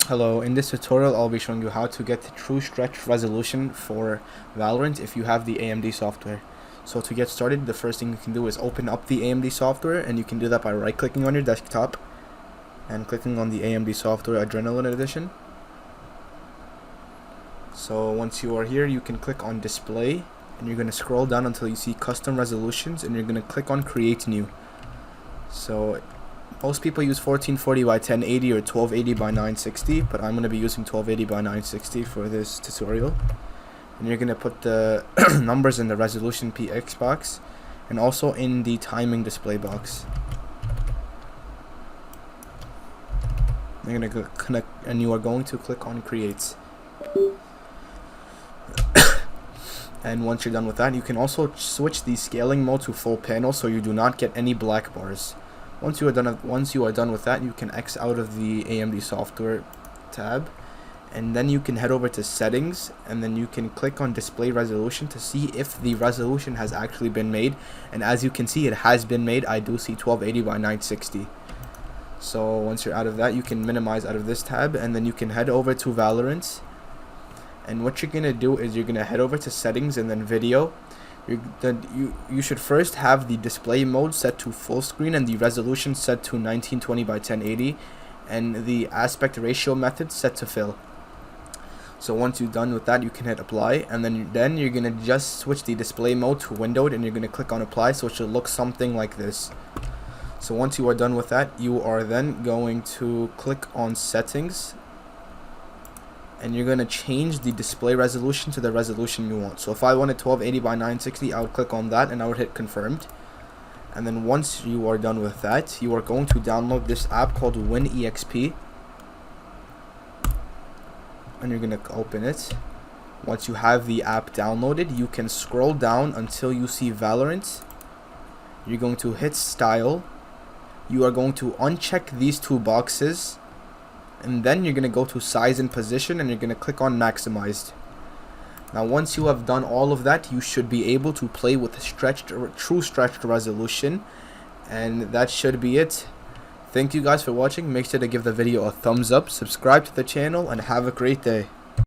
Hello, in this tutorial I'll be showing you how to get the true stretch resolution for Valorant if you have the AMD software. So to get started, the first thing you can do is open up the AMD software, and you can do that by right clicking on your desktop and clicking on the AMD software Adrenaline edition. So once you are here, you can click on display and you're going to scroll down until you see custom resolutions, and you're going to click on create new. So most people use 1440 by 1080 or 1280 by 960, but I'm going to be using 1280 by 960 for this tutorial. And you're going to put the numbers in the resolution PX box and also in the timing display box. You're going to connect, and you are going to click on create. And once you're done with that, you can also switch the scaling mode to full panel so you do not get any black bars. Once you are done with that, you can X out of the AMD software tab, and then you can head over to settings, and then you can click on display resolution to see if the resolution has actually been made. And as you can see, it has been made. I do see 1280 by 960. So once you're out of that, you can minimize out of this tab, and then you can head over to Valorant. And what you're gonna do is you're gonna head over to settings and then video. You should first have the display mode set to full screen and the resolution set to 1920 by 1080 and the aspect ratio method set to fill. So once you're done with that, you can hit apply, and then you're gonna just switch the display mode to windowed, and you're gonna click on apply, so it should look something like this. So once you are done with that, you are then going to click on settings, and you're going to change the display resolution to the resolution you want. So if I wanted 1280 by 960, I would click on that and I would hit confirmed. And then once you are done with that, you are going to download this app called WinEXP, and you're going to open it. Once you have the app downloaded, you can scroll down until you see Valorant. You're going to hit style. You are going to uncheck these two boxes, and then you're going to go to size and position, and you're going to click on maximized. Now once you have done all of that, you should be able to play with true stretched resolution, and that should be it. Thank you guys for watching. Make sure to give the video a thumbs up, subscribe to the channel, and have a great day.